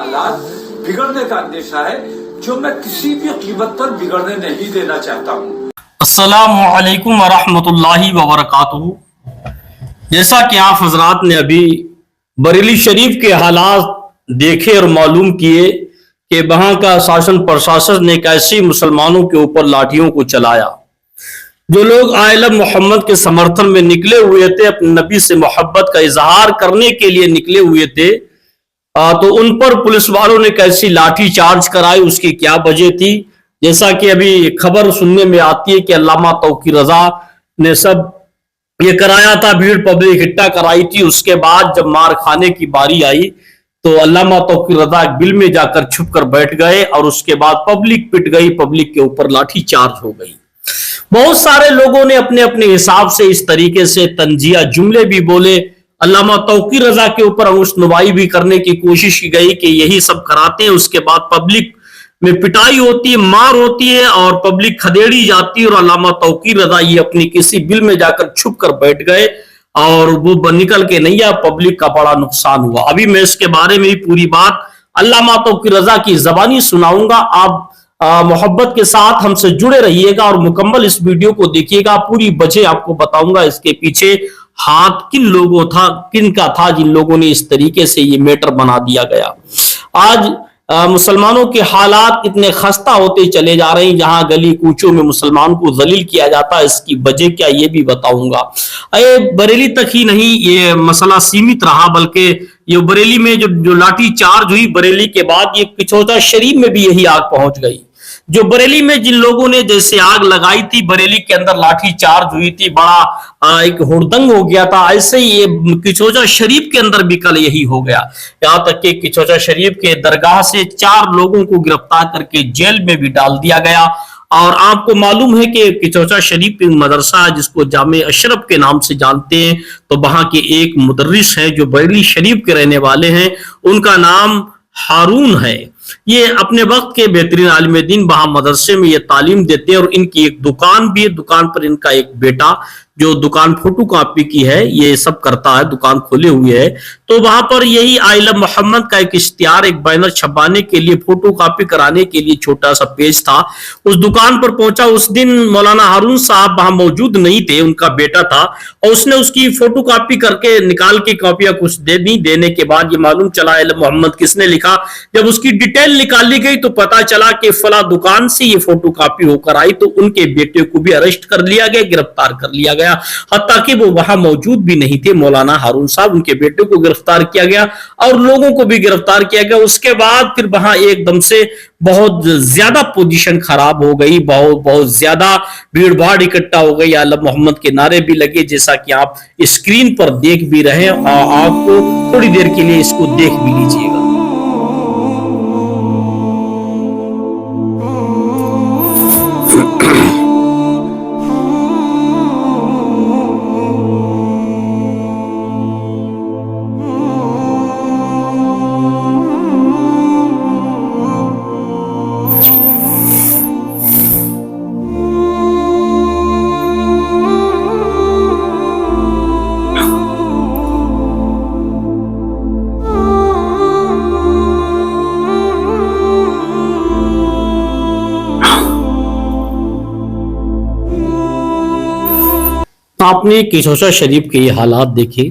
हालात बिगड़ने का अंदेशा है जो मैं किसी भी कीमत पर बिगड़ने नहीं देना चाहता हूँ। अस्सलामु अलैकुम वरहमतुल्लाहि वबरकातुहू। जैसा कि आप हजरात ने अभी बरेली शरीफ के हालात देखे और मालूम किए कि वहां का शासन प्रशासन ने कैसे मुसलमानों के ऊपर लाठियों को चलाया। जो लोग आइला मोहम्मद के समर्थन में निकले हुए थे, अपने नबी से मोहब्बत का इजहार करने के लिए निकले हुए थे, तो उन पर पुलिस वालों ने कैसी लाठी चार्ज कराई, उसकी क्या वजह थी। जैसा कि अभी खबर सुनने में आती है कि अल्लामा तौकीर रजा ने सब ये कराया था, भीड़ पब्लिक इकट्ठा कराई थी। उसके बाद जब मार खाने की बारी आई तो अल्लामा तौकीर रजा बिल में जाकर छुप कर बैठ गए और उसके बाद पब्लिक पिट गई, पब्लिक के ऊपर लाठी चार्ज हो गई। बहुत सारे लोगों ने अपने अपने हिसाब से इस तरीके से तंजिया जुमले भी बोले, अल्लामा तौकीर रजा के ऊपर अंगुशनुमाई भी करने की कोशिश की गई कि यही सब कराते हैं। उसके बाद पब्लिक में पिटाई होती है, मार होती है और पब्लिक खदेड़ी जाती है और अल्लामा तौकीर रजा ये अपनी किसी बिल में जाकर छुप कर बैठ गए और वो निकल के नहीं आया। पब्लिक का बड़ा नुकसान हुआ। अभी मैं इसके बारे में पूरी बात अल्लामा तौकीर रजा की जबानी सुनाऊंगा। आप मोहब्बत के साथ हमसे जुड़े रहिएगा और मुकम्मल इस वीडियो को देखिएगा। पूरी वजह आपको बताऊंगा, इसके पीछे हाथ किन का था जिन लोगों ने इस तरीके से ये मैटर बना दिया गया। आज मुसलमानों के हालात इतने खस्ता होते चले जा रहे हैं, जहां गली कूचों में मुसलमान को जलील किया जाता है। इसकी वजह क्या ये भी बताऊंगा। बरेली तक ही नहीं ये मसला सीमित रहा, बल्कि ये बरेली में जो लाठी चार्ज हुई, बरेली के बाद ये पिछोटा शरीफ में भी यही आग पहुंच गई। जो बरेली में जिन लोगों ने जैसे आग लगाई थी, बरेली के अंदर लाठी चार्ज हुई थी, बड़ा एक हुड़दंग हो गया था। ऐसे ही ये किचौचा शरीफ के अंदर भी कल यही हो गया। यहां तक कि किचौचा शरीफ के दरगाह से 4 लोगों को गिरफ्तार करके जेल में भी डाल दिया गया। और आपको मालूम है कि किचौचा शरीफ एक मदरसा जिसको जामे अशरफ के नाम से जानते हैं, तो वहां के एक मुदर्रिस हैं जो बरेली शरीफ के रहने वाले हैं, उनका नाम हारून है। ये अपने वक्त के बेहतरीन आलिम दीन वहां मदरसे में ये तालीम देते हैं और इनकी एक दुकान भी है। दुकान पर इनका एक बेटा जो दुकान फोटो कॉपी की है ये सब करता है, दुकान खोले हुए है। तो वहां पर यही आइला मोहम्मद का एक इश्तिहार, एक बैनर छपवाने के लिए, फोटो कॉपी कराने के लिए छोटा सा पेज था, उस दुकान पर पहुंचा। उस दिन मौलाना हारून साहब वहां मौजूद नहीं थे, उनका बेटा था और उसने उसकी फोटो कॉपी करके निकाल के कॉपियां कुछ दे दी। देने के बाद ये मालूम चला आइला मोहम्मद किसने लिखा। जब उसकी डिटेल निकाली गई तो पता चला कि फला दुकान से ये फोटो कॉपी होकर आई। तो उनके बेटे को भी अरेस्ट कर लिया गया, गिरफ्तार कर लिया गया। हत्ता कि वो वहां मौजूद भी नहीं थे मौलाना हारून साहब, उनके बेटे को गिरफ्तार किया गया और लोगों को भी गिरफ्तार किया गया। उसके बाद फिर वहां एकदम से बहुत ज्यादा पोजीशन खराब हो गई, बहुत ज्यादा भीड़ भाड़ इकट्ठा हो गई। आला मोहम्मद के नारे भी लगे, जैसा कि आप स्क्रीन पर देख भी रहे हैं। आपको थोड़ी देर के लिए इसको देख भी लीजिएगा। आपने किचौचा शरीफ के ये हालात देखे,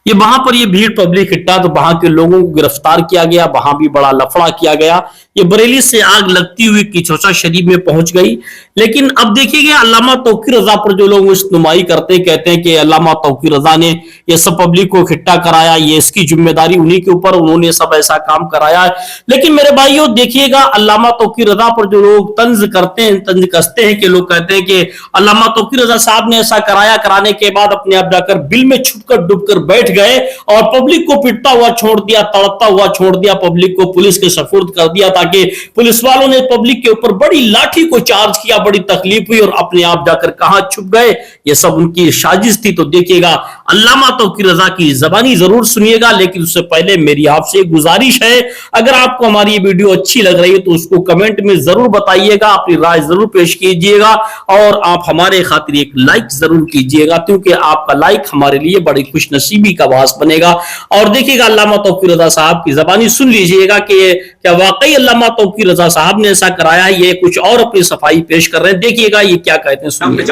ये वहां पर ये भीड़ पब्लिक इकट्ठा, तो वहां के लोगों को गिरफ्तार किया गया, वहां भी बड़ा लफड़ा किया गया। ये बरेली से आग लगती हुई किचौचा शरीफ में पहुंच गई। लेकिन अब देखिए अल्लामा तौकीर रजा पर जो लोग इस्तेमाल करते हैं, कहते हैं कि अल्लामा तौकीर रजा ने ये सब पब्लिक को इकट्ठा कराया, ये इसकी जिम्मेदारी उन्हीं के ऊपर, उन्होंने सब ऐसा काम कराया है। लेकिन मेरे भाइयों देखिएगा, अल्लामा तौकीर रजा पर जो लोग तंज करते हैं, तंज कसते हैं कि लोग कहते हैं कि अल्लामा तौकीर रजा साहब ने ऐसा कराया, कराने के बाद अपने आप जाकर बिल में छुपकर डूबकर बैठ गए और पब्लिक को पिटता हुआ छोड़ दिया, तड़पता हुआ छोड़ दिया, पब्लिक को पुलिस के सफुर्द कर दिया, ताकि पुलिस वालों ने पब्लिक के ऊपर बड़ी लाठी को चार्ज किया, बड़ी तकलीफ हुई और अपने आप जाकर कहां छुप गए। ये सब उनकी साजिश थी। तो देखिएगा, अल्लामा तौकीर रजा की जबानी जरूर सुनिएगा, लेकिन उससे पहले मेरी आपसे एक गुजारिश है, अगर आपको हमारी ये वीडियो अच्छी लग रही है तो उसको कमेंट में जरूर बताइएगा, अपनी राय जरूर पेश कीजिएगा और आप हमारे खातिर एक लाइक जरूर कीजिएगा, क्योंकि आपका लाइक हमारे लिए बड़ी खुशनसीबी का کا باعث بنے گا. اور دیکھیے گا علامہ توقیر رضا صاحب کی زبانی سن لیجئے گا کہ کیا واقعی علامہ توقیر رضا صاحب نے ایسا کرایا. یہ کچھ اور اپنی صفائی پیش کر رہے ہیں, دیکھیے گا یہ کیا کہتے ہیں, سنیے.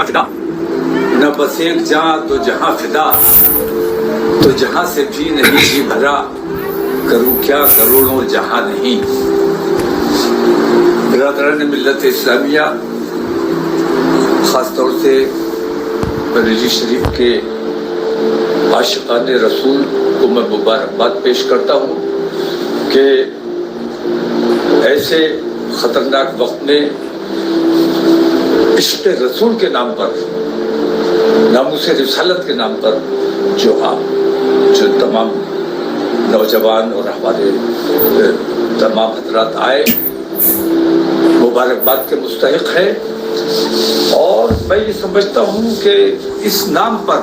نہ بس ایک جہاں تو جہاں فدا, تو جہاں سے بھی نہیں جی بھرا, کروں کیا کروڑوں جہاں نہیں. برادران ملت اسلامیہ, خاص طور سے بریلی شریف کے عاشقان رسول کو میں مبارکباد پیش کرتا ہوں کہ ایسے خطرناک وقت میں عشق رسول کے نام پر, ناموس رسالت کے نام پر جو تمام نوجوان اور ہمارے تمام حضرات آئے, مبارکباد کے مستحق ہے. اور میں یہ سمجھتا ہوں کہ اس نام پر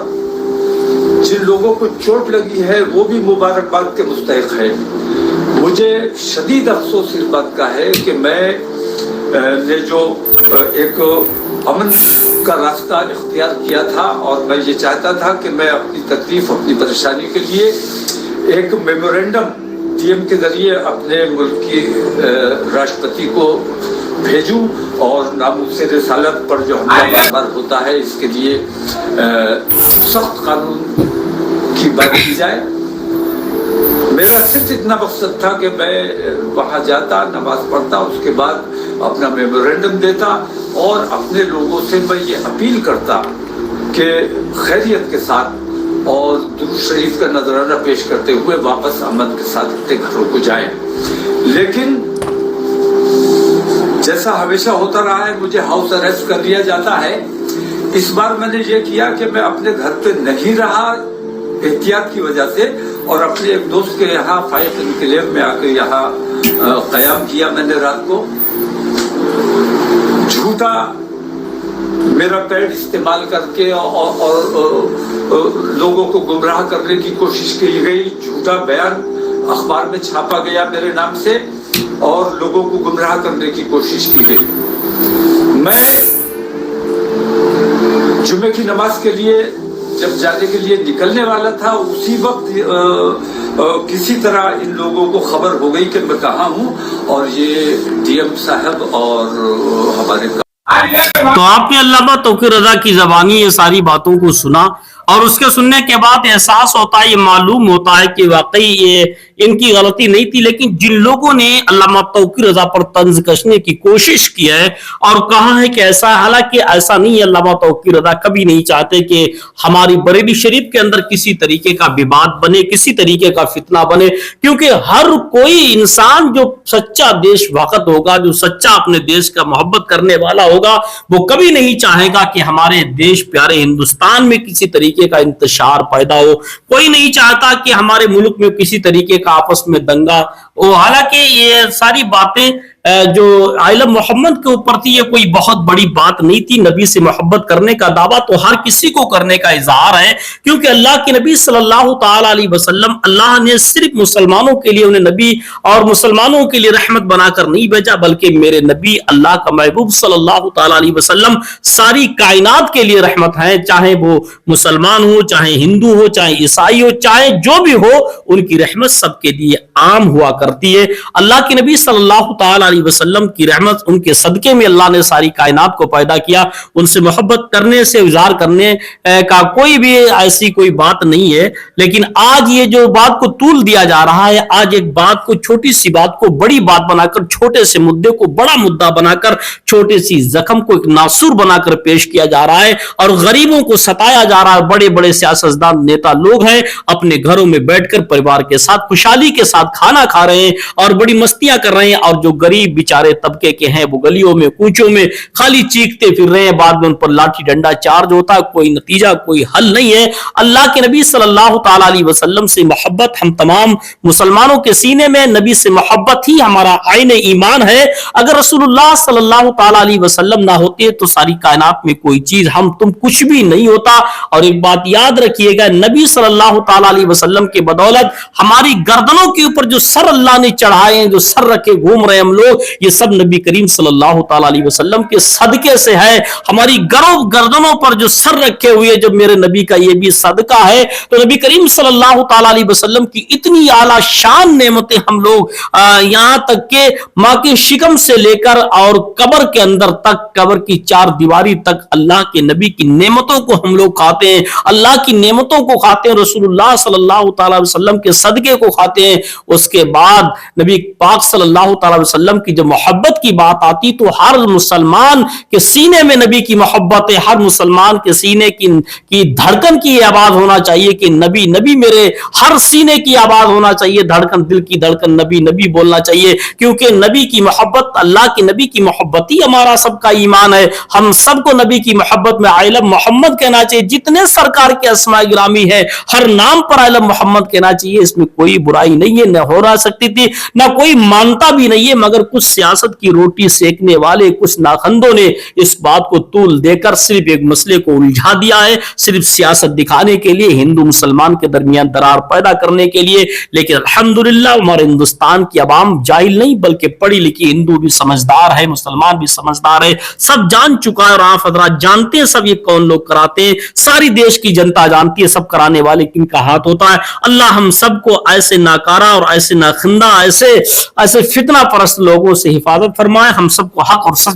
جن لوگوں کو چوٹ لگی ہے وہ بھی مبارکباد کے مستحق ہے. مجھے شدید افسوس اس بات کا ہے کہ میں نے جو ایک امن کا راستہ اختیار کیا تھا, اور میں یہ چاہتا تھا کہ میں اپنی تکلیف, اپنی پریشانی کے لیے ایک میمورینڈم ڈی ایم کے ذریعے اپنے ملک کی راشٹرپتی کو بھیجوں, اور ناموس رسالت پر جو حملہ بار بار ہوتا ہے اس کے لیے سخت قانون کی بات کی جائے. میرا صرف اتنا مقصد تھا کہ میں وہاں جاتا, نماز پڑھتا, اس کے بعد اپنا میمورینڈم دیتا, اور اپنے لوگوں سے میں یہ اپیل کرتا کہ خیریت کے ساتھ اور درود شریف کا نذرانہ پیش کرتے ہوئے واپس امن کے ساتھ اپنے گھروں کو جائیں. لیکن جیسا ہمیشہ ہوتا رہا ہے, مجھے ہاؤس اریسٹ کر لیا جاتا ہے. اس بار میں نے یہ کیا کہ میں اپنے گھر پہ نہیں رہا احتیاط کی وجہ سے, اور اپنے ایک دوست کے یہاں فائق انکلیو میں آ کے یہاں قیام کیا میں نے رات کو. جھوٹا میرا پیڈ استعمال کر کے اور لوگوں کو گمراہ کرنے کی کوشش کی گئی, جھوٹا بیان اخبار میں چھاپا گیا میرے نام سے, اور لوگوں کو گمراہ کرنے کی کوشش کی گئی. میں جمعے کی نماز کے لیے جب جانے کے لیے نکلنے والا تھا, اسی وقت کسی طرح ان لوگوں کو خبر ہو گئی کہ میں کہاں ہوں, اور یہ ڈی ایم صاحب اور ہمارے. تو آپ نے علامہ توقیر رضا کی زبانی یہ ساری باتوں کو سنا, اور اس کے سننے کے بعد احساس ہوتا ہے, یہ معلوم ہوتا ہے کہ واقعی یہ ان کی غلطی نہیں تھی. لیکن جن لوگوں نے علامہ توقیر رضا پر طنز کشنے کی کوشش کی ہے اور کہا ہے کہ ایسا, حالانکہ ایسا نہیں ہے. علامہ توقیر رضا کبھی نہیں چاہتے کہ ہماری بریلی شریف کے اندر کسی طریقے کا وواد بنے, کسی طریقے کا فتنہ بنے, کیونکہ ہر کوئی انسان جو سچا دیش بھگت ہوگا, جو سچا اپنے دیش کا محبت کرنے والا ہوگا, وہ کبھی نہیں چاہے گا کہ ہمارے دیش پیارے ہندوستان میں کسی طریقے کا انتشار پیدا ہو. کوئی نہیں چاہتا کہ ہمارے ملک میں کسی طریقے کا آپس میں دنگا ہو. حالانکہ یہ ساری باتیں جو عالم محمد کے اوپر تھی, یہ کوئی بہت بڑی بات نہیں تھی. نبی سے محبت کرنے کا دعویٰ تو ہر کسی کو کرنے کا اظہار ہے, کیونکہ اللہ کے نبی صلی اللہ تعالی علیہ وسلم, اللہ نے صرف مسلمانوں کے لیے انہیں نبی اور مسلمانوں کے لیے رحمت بنا کر نہیں بھیجا, بلکہ میرے نبی اللہ کا محبوب صلی اللہ تعالی علیہ وسلم ساری کائنات کے لیے رحمت ہیں. چاہے وہ مسلمان ہو, چاہے ہندو ہو, چاہے عیسائی ہو, چاہے جو بھی ہو, ان کی رحمت سب کے لیے عام ہوا کرتی ہے. اللہ کے نبی صلی اللہ تعالی علیہ وسلم کی رحمت, ان کے صدقے میں اللہ نے ساری کائنات کو پیدا کیا. ان سے محبت کرنے سے اظہار کرنے کا کوئی بھی ایسی کوئی بات نہیں ہے. لیکن آج یہ جو بات کو طول دیا جا رہا ہے, آج ایک بات کو, چھوٹی سی بات کو بڑی بات بنا کر, چھوٹے سے مدے کو بڑا مدعا بنا کر, چھوٹے سی زخم کو ایک ناسور بنا کر پیش کیا جا رہا ہے, اور غریبوں کو ستایا جا رہا ہے. بڑے بڑے سیاستدان نیتا لوگ ہیں, اپنے گھروں میں بیٹھ کر پریوار کے ساتھ خوشحالی کے ساتھ کھانا کھا رہے ہیں اور بڑی مستیاں کر رہے ہیں, اور جو غریب بیچارے طبقے کے ہیں وہ گلیوں میں کوچوں میں خالی چیختے پھر رہے ہیں. بعد میں ان پر لاٹھی ڈنڈا چارج ہوتا ہے, کوئی نتیجہ, کوئی حل نہیں ہے. اللہ کے نبی صلی اللہ تعالی علیہ وسلم سے محبت ہم تمام مسلمانوں کے سینے میں, نبی سے محبت ہی ہمارا عین ایمان ہے. اگر رسول اللہ صلی اللہ تعالی علیہ وسلم نہ ہوتے تو ساری کائنات میں کوئی چیز, ہم تم کچھ بھی نہیں ہوتا. اور ایک بات یاد رکھیے گا, نبی صلی اللہ تعالی علیہ وسلم کے بدولت ہماری گردنوں کے اوپر جو سر اللہ نے چڑھائے ہیں, جو سر رکھے گھوم رہے ہم لوگ, लोग, ये सब नबी करीम सल्लल्लाहु ताला अलैहि वसल्लम के सदके से है। हमारी गर्दनों पर जो सर रखे हुए जब मेरे नबी का ये भी सदका है, तो नबी करीम सल्लल्लाहु ताला अलैहि वसल्लम की इतनी आला शान नेमतें हम लोग यहां तक के मां के शिकम से लेकर और कब्र के अंदर तक, कब्र की चार दीवारी तक अल्लाह के नबी की नेमतों को हम लोग खाते हैं, अल्लाह की नेमतों को खाते हैं, रसूलुल्लाह सल्लल्लाहु ताला अलैहि वसल्लम के सदके को खाते हैं। उसके बाद नबी पाक सल्लल्लाहु ताला अलैहि वसल्लम की जब मोहब्बत की बात आती तो हर मुसलमान के सीने में नबी की मोहब्बत है, हर मुसलमान के सीने की धड़कन की आवाज होना चाहिए कि नबी नबी, मेरे हर सीने की आवाज होना चाहिए, धड़कन, दिल की धड़कन नबी नबी बोलना चाहिए, क्योंकि नबी की मोहब्बत, अल्लाह की नबी की मोहब्बत ही हमारा सबका ईमान है। हम सबको नबी की मोहब्बत में आई लव मोहम्मद कहना चाहिए। जितने सरकार के अस्मा गिरामी है, हर नाम पर आई लव मोहम्मद कहना चाहिए, इसमें कोई बुराई नहीं है, न हो रहा सकती थी, ना कोई मानता भी नहीं है, मगर कुछ सियासत की रोटी सेकने वाले कुछ नाखंदों ने इस बात को तूल देकर सिर्फ एक मसले को उलझा दिया है, सिर्फ सियासत दिखाने के लिए, हिंदू मुसलमान के दरमियान दरार पैदा करने के लिए। लेकिन अल्हम्दुलिल्लाह हमारे हिंदुस्तान की आवाम जाहिल नहीं बल्कि पढ़ी लिखी हिंदू भी समझदार है, मुसलमान भी समझदार है, सब जान चुका है और आप हजरात जानते हैं सब ये कौन लोग कराते हैं, सारी देश की जनता जानती है सब कराने वाले किनका हाथ होता है। अल्लाह हम सबको ऐसे नाकारा और ऐसे नाखिंदा, ऐसे फितना परस्त लोगों से हिफाजत फरमाए, हम सबको हक और सच